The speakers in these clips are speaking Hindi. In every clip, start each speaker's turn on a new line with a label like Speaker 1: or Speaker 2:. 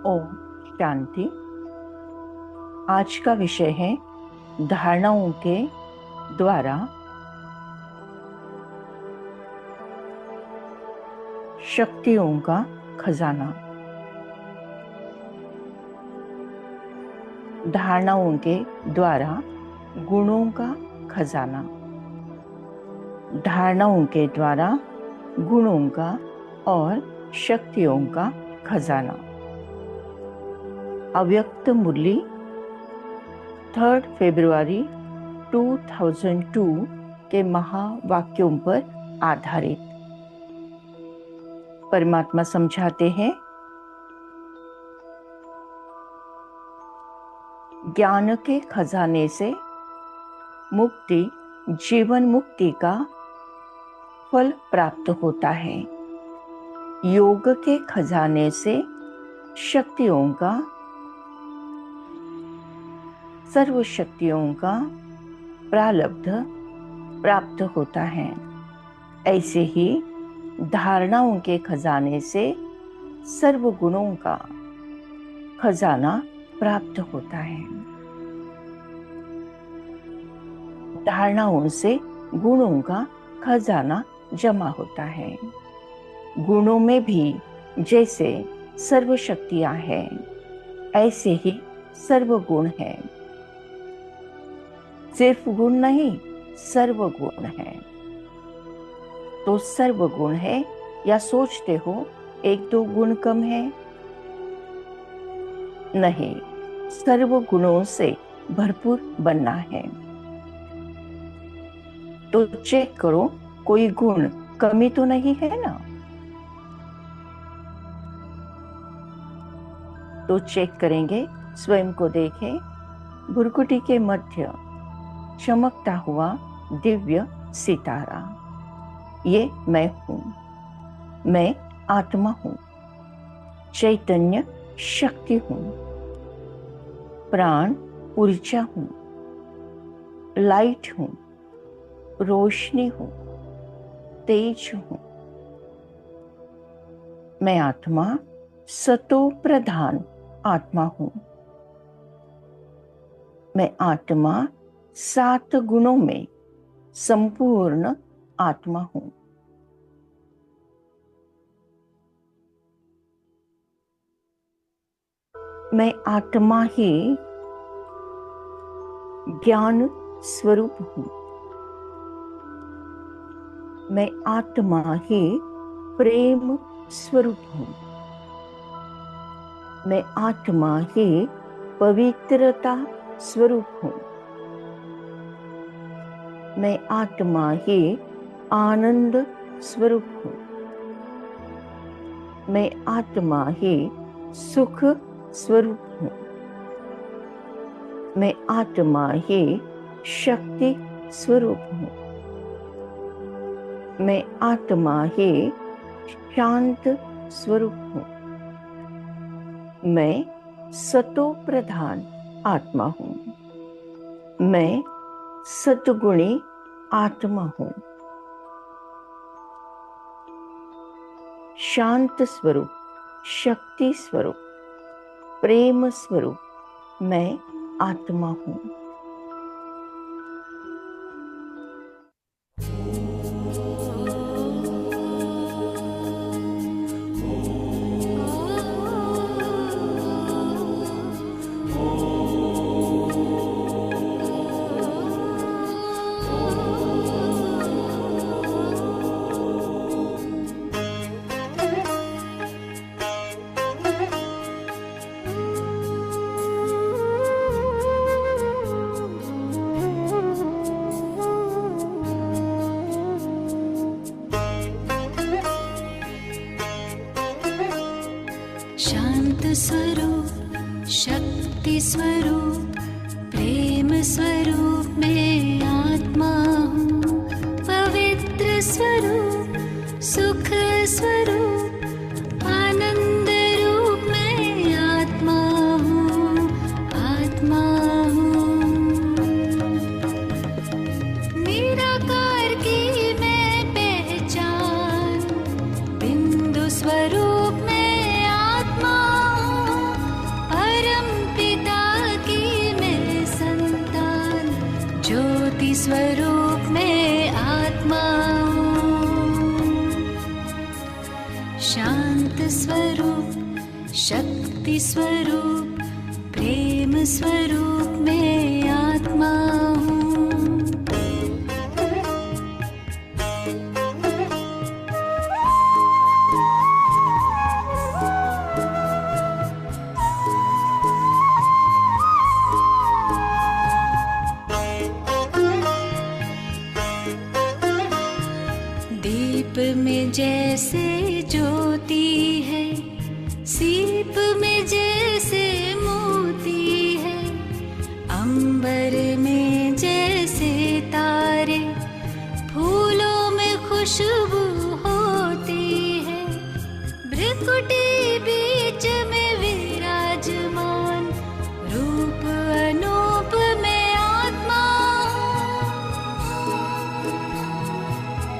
Speaker 1: ओम शांति। आज का विषय है धारणाओं के द्वारा शक्तियों का खजाना। धारणाओं के द्वारा गुणों का खजाना। धारणाओं के द्वारा गुणों का और शक्तियों का खजाना। अव्यक्त मुरली 3 फरवरी 2002 के महावाक्यों पर आधारित। परमात्मा समझाते हैं, ज्ञान के खजाने से मुक्ति, जीवन मुक्ति का फल प्राप्त होता है। योग के खजाने से शक्तियों का, सर्व शक्तियों का प्रारब्ध प्राप्त होता है। ऐसे ही धारणाओं के खजाने से सर्व गुणों का खजाना प्राप्त होता है। धारणाओं से गुणों का खजाना जमा होता है। गुणों में भी जैसे सर्व शक्तियां हैं, ऐसे ही सर्व गुण हैं। सिर्फ गुण नहीं, सर्व गुण है। तो सर्व गुण है या सोचते हो एक दो गुण कम है? नहीं, सर्व गुणों से भरपूर बनना है। तो चेक करो, कोई गुण कमी तो नहीं है ना? तो चेक करेंगे, स्वयं को देखें। भुरकुटी के मध्य चमकता हुआ दिव्य सितारा, ये मैं हूं। मैं आत्मा हूं, चैतन्य शक्ति हूं, प्राण ऊर्जा हूं, लाइट हूं, रोशनी हूं, तेज हूं। मैं आत्मा सतो प्रधान आत्मा हूं। मैं आत्मा 7 गुणों में संपूर्ण आत्मा हूं। मैं आत्मा ही ज्ञान स्वरूप हूं। मैं आत्मा ही प्रेम स्वरूप हूं। मैं आत्मा ही पवित्रता स्वरूप हूं। मैं आत्मा ही आनंद स्वरूप हूं। मैं आत्मा ही सुख स्वरूप हूं। मैं आत्मा ही शक्ति स्वरूप हूं। मैं आत्मा ही शांत स्वरूप हूं। मैं सतो प्रधान आत्मा हूं। मैं सद्गुणी आत्मा हूं। शांत स्वरूप, शक्ति स्वरूप, प्रेम स्वरूप मैं आत्मा हूं।
Speaker 2: शांत स्वरूप, शक्ति स्वरूप, प्रेम स्वरूप मैं आत्मा हूँ। पवित्र स्वरूप, सुख स्वरूप, आनंद रूप मैं आत्मा हूँ। आत्मा हूँ निराकार की मैं पहचान, बिंदु स्वरूप मैं आत्मा हूँ। स्वरूप, शक्ति स्वरूप, प्रेम स्वरूप मैं आत्मा हूँ। दीप में जैसे ज्योति है, सीप में जैसे मोती है, अंबर में जैसे तारे, फूलों में खुशबू होती है, भ्रिकुटी बीच में विराजमान, रूप अनूप में आत्मा हूँ।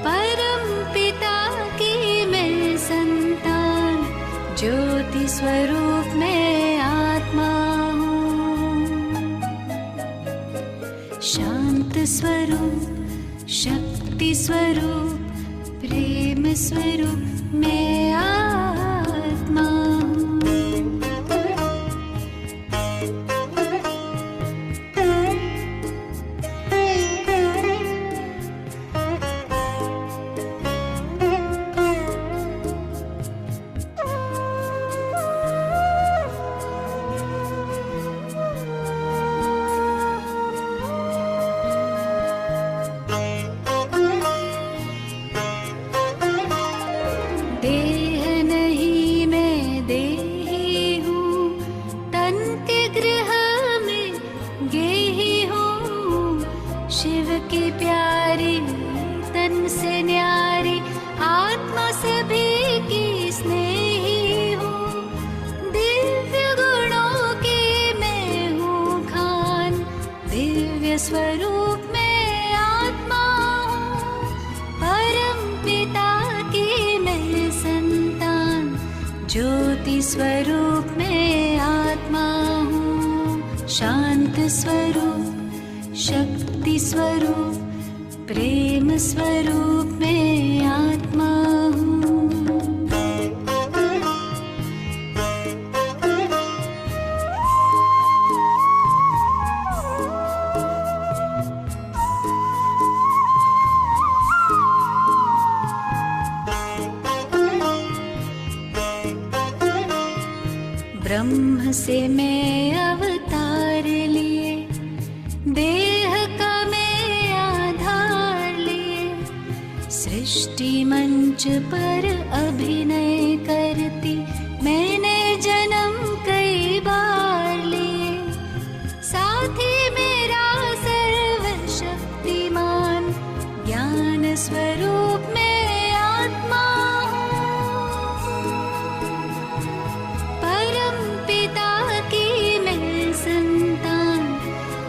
Speaker 2: परम पिता की मैं संतान, ज्योति स्वरूप में आत्मा हूँ। शांत स्वरूप, शक्ति स्वरूप, प्रेम स्वरूप मैं आत्मा हूँ। देह नहीं मैं देही हूँ, तन के गृह में गेही हूँ, शिव की प्यारी तन से न्यारी, आत्मा सभी की स्नेही हूँ, दिव्य गुणों की मैं हूँ खान, दिव्य स्वरूप में आत्मा हूँ। परम पिता की मैं संतान, ज्योति स्वरूप में आत्मा हूँ। शांत स्वरूप, शक्ति स्वरूप, प्रेम स्वरूप में आत्मा हूँ। ब्रह्म से मैं अवतार लिए, देह का मैं आधार लिए, सृष्टि मंच पर अभिनय करती मैंने जन्म कई बार लिए, साथी मेरा सर्वशक्तिमान, ज्ञान स्वरूप में आत्मा हूँ। परम पिता की मैं संतान,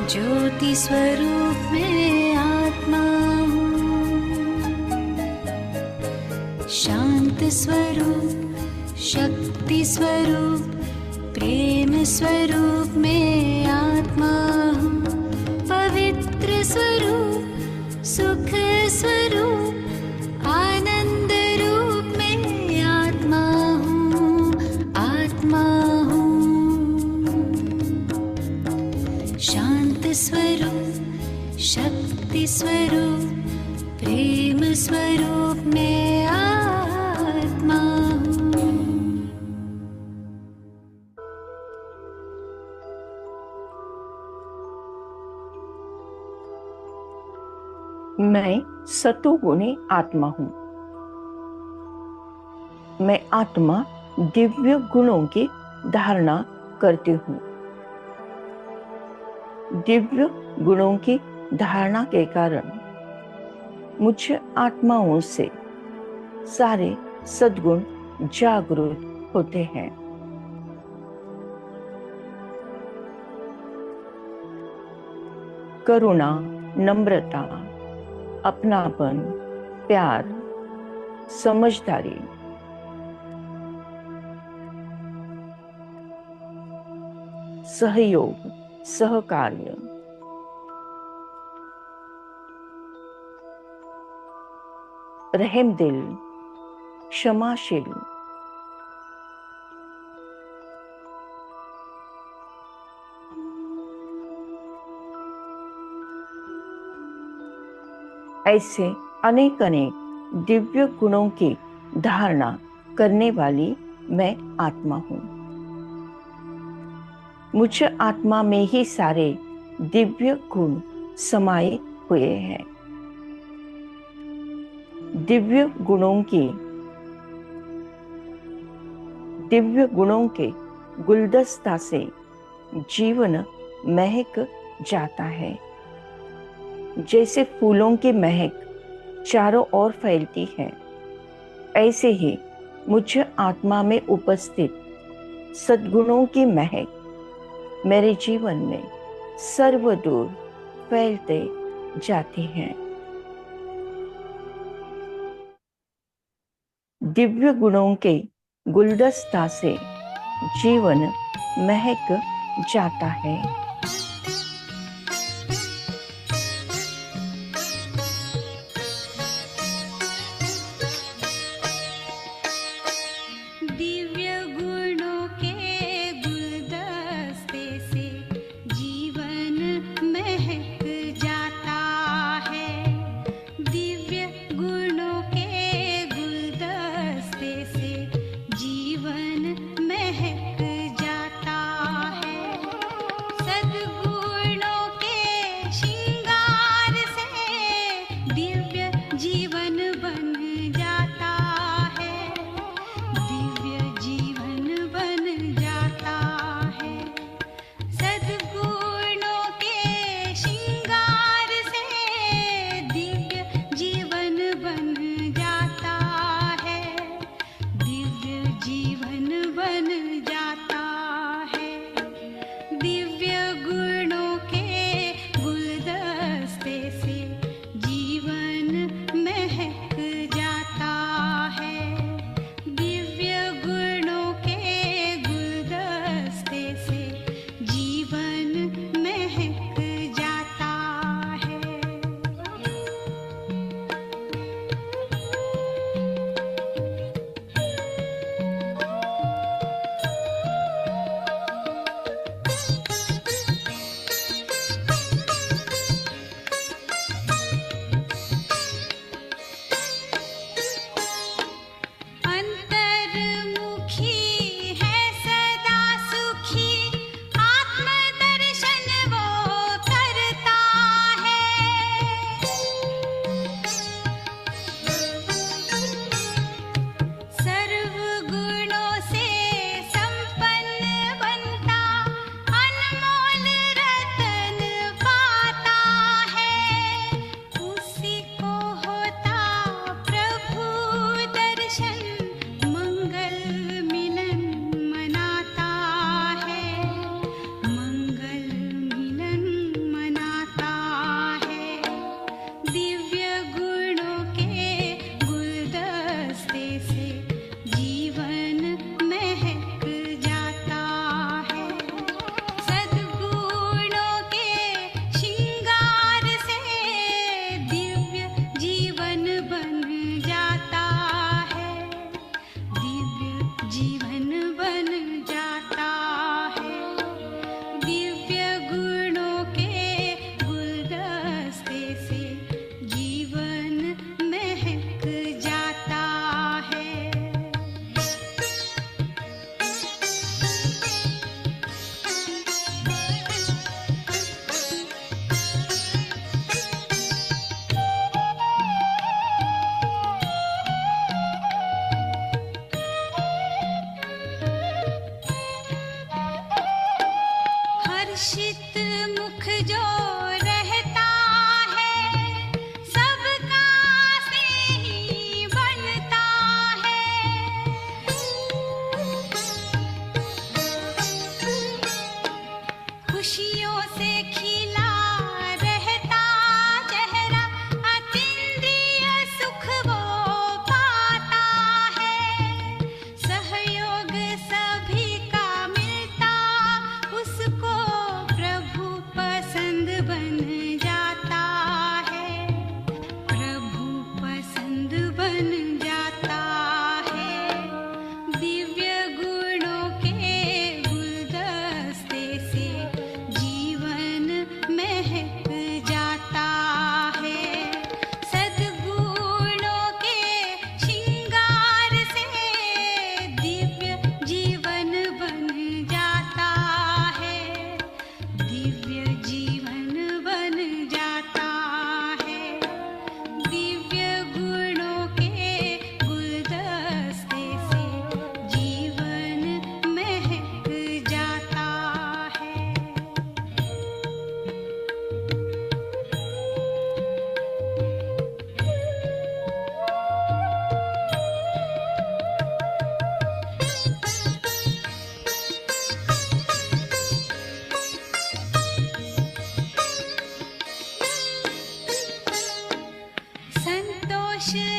Speaker 2: ज्योति स्वरूप में आत्मा हूँ। शांत स्वरूप, शक्ति स्वरूप, प्रेम स्वरूप में आत्मा हूँ। पवित्र स्वरूप, सुख स्वरूप, आनंद रूप में आत्मा हूँ, आत्मा हूँ। शांत स्वरूप, शक्ति स्वरूप, प्रेम स्वरूप में आत्मा हूँ।
Speaker 1: मैं सतोगुणी आत्मा हूँ। मैं आत्मा दिव्य गुणों की धारणा करती हूँ। दिव्य गुणों की धारणा के कारण मुझ आत्माओं से सारे सद्गुण जागृत होते हैं। करुणा, नम्रता, अपनापन, प्यार, समझदारी, सहयोग, सहकार्य, रहमदिल, क्षमाशील, ऐसे अनेक अनेक दिव्य गुणों की धारणा करने वाली मैं आत्मा हूँ। मुझ आत्मा में ही सारे दिव्य गुण समाये हुए हैं। दिव्य गुणों के गुलदस्ता से जीवन महक जाता है। जैसे फूलों की महक चारों ओर फैलती है, ऐसे ही मुझ आत्मा में उपस्थित सद्गुणों की महक मेरे जीवन में सर्वदूर फैलते जाती है। दिव्य गुणों के गुलदस्ता से जीवन महक जाता है।
Speaker 2: दिव्य गुणों के गुलदस्ते से जीवन महक जाता है। दिव्य गुणों के गुलदस्ते से जीवन महक जाता है।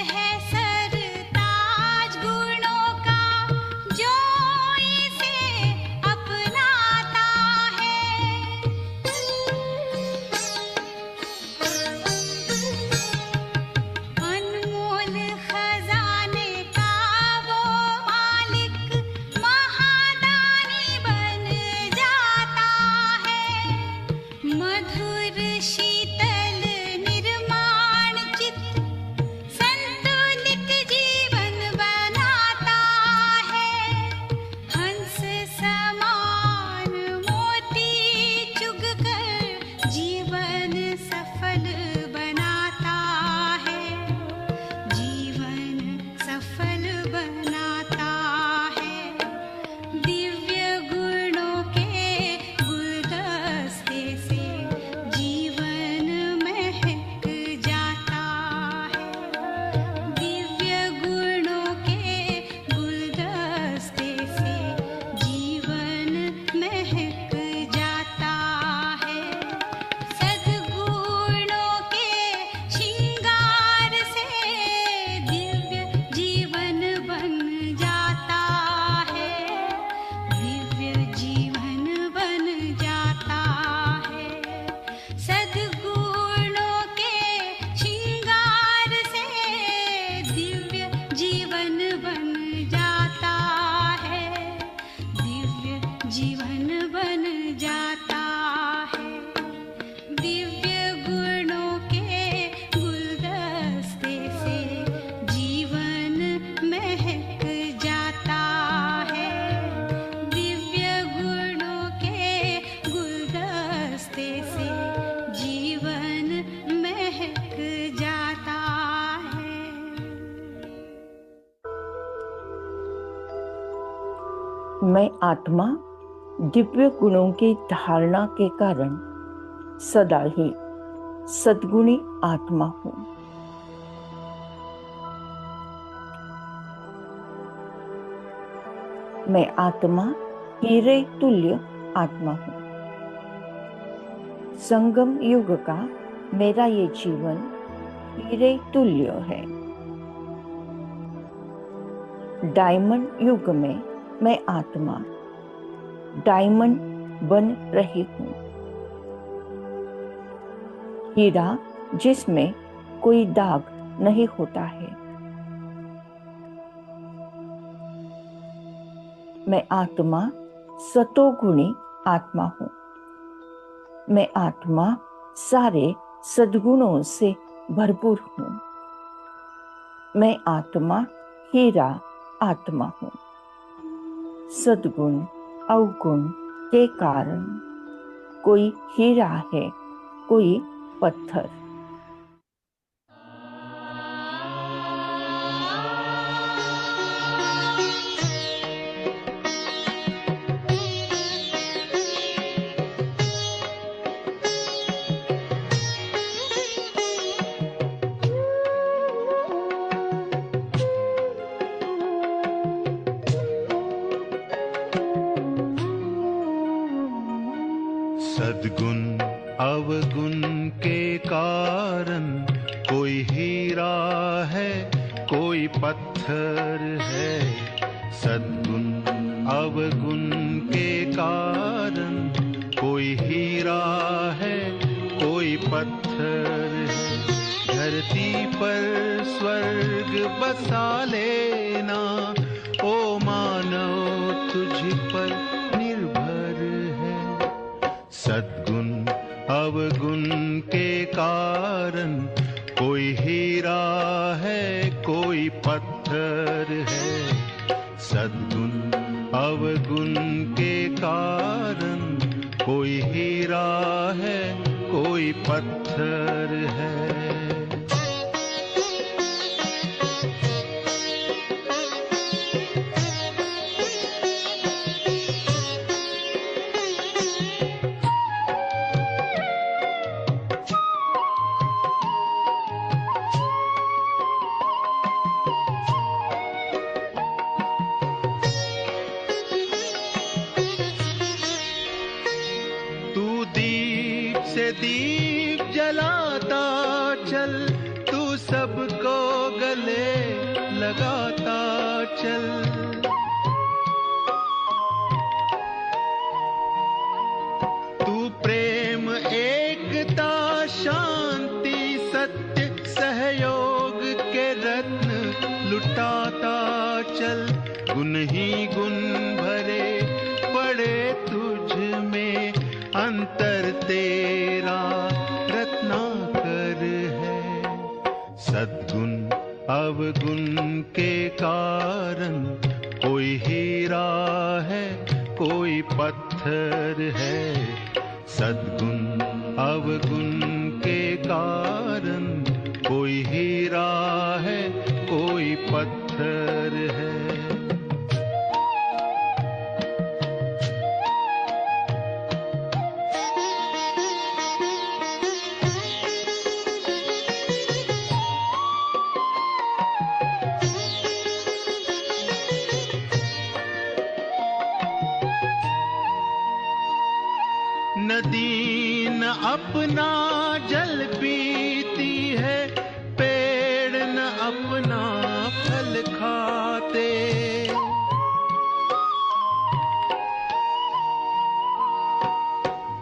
Speaker 2: है सरताज गुणों का, जो इसे अपनाता है। अनमोल खजाने का वो मालिक महादानी बन जाता है। मधुर शीतल निर्माण चित्त संतुलित जीवन बनाता है। हंस समान मोती चुगकर जीवन सफल बनाता है। जीवन सफल बनाता है। दिव्य गुणों के गुलदस्ते से जीवन महक जाता है। दिव्य गुणों के गुलदस्ते से जीवन महक जाता है। सद्गुणों के श्रृंगार से दिव्य जीवन बन जाता है। दिव्य जीवन बन जाता है। सद्गुणों के श्रृंगार से दिव्य जीवन बन जाता है। दिव्य जीवन बन जाता है। दिव्य गुणों के गुलदस्ते से जीवन महक जाता है। दिव्य गुणों के गुलदस्ते से जीवन महक जाता है।
Speaker 1: मैं आत्मा दिव्य गुणों की धारणा के कारण सदा ही सद्गुणी आत्मा हूँ। मैं आत्मा हीरे तुल्य आत्मा हूँ। संगम युग का मेरा ये जीवन हीरे तुल्य है। डायमंड युग में मैं आत्मा डायमंड बन रही हूँ। हीरा जिसमें कोई दाग नहीं होता है। मैं आत्मा सतोगुणी आत्मा हूँ। मैं आत्मा सारे सद्गुणों से भरपूर हूँ। मैं आत्मा हीरा आत्मा हूँ। सद्गुण अवगुण के कारण कोई हीरा है, कोई पत्थर।
Speaker 3: सद्गुण अवगुण के कारण कोई हीरा है, कोई पत्थर है। सद्गुण अवगुण के कारण कोई हीरा है, कोई पत्थर है। धरती पर स्वर्ग बसा लेना, ओ मानव तुझ पर निर्भर है। सद्गुण अवगुण के कारण कोई हीरा है, कोई पत्थर है। सद्गुण अवगुण के कारण कोई हीरा है, कोई पत्थर है। दीप जलाता चल, तू सबको गले लगाता चल। तू प्रेम, एकता, शांति, सत्य, सहयोग के रत्न लुटाता चल। गुण ही गुण भरे पड़े तुझ में, अंतर तेरा रत्नाकर है। सद्गुण अवगुण के कारण कोई हीरा है, कोई पत्थर है। सद्गुण अवगुण के कारण कोई हीरा है, कोई पत्थर है। नदी न अपना जल पीती है, पेड़ न अपना फल खाते।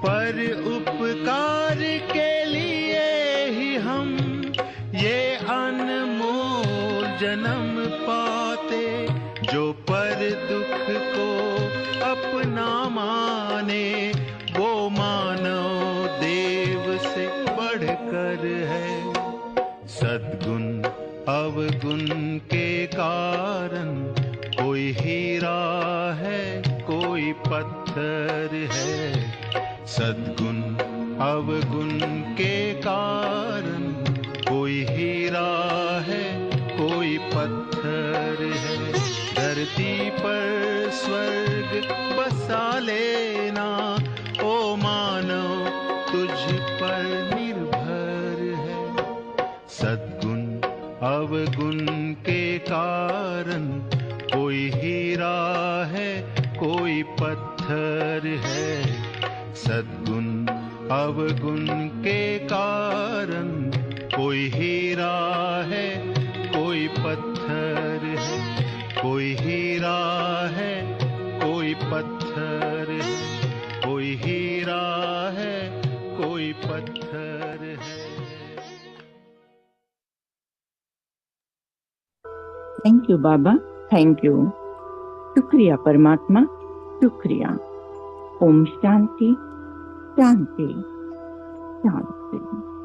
Speaker 3: पर उपकार के लिए ही हम ये अनमोल जन्म पाते। जो पर दुख को अपना माने, वो मानव देव से बढ़कर है। सद्गुण अवगुण के कारण कोई हीरा है, कोई पत्थर है। सद्गुण अवगुण के कारण कोई हीरा है, कोई पत्थर है। धरती पर स्वर्ग बसा लेना, ओ मानव तुझ पर निर्भर है। सद्गुण अवगुण के कारण कोई हीरा है, कोई पत्थर है। सद्गुण अवगुण के कारण कोई हीरा है, कोई पत्थर है। कोई हीरा है, कोई पत्थर है। कोई हीरा है, कोई पत्थर है।
Speaker 1: Thank you Baba, thank you. शुक्रिया परमात्मा, शुक्रिया। ओम शांति शांति शांति।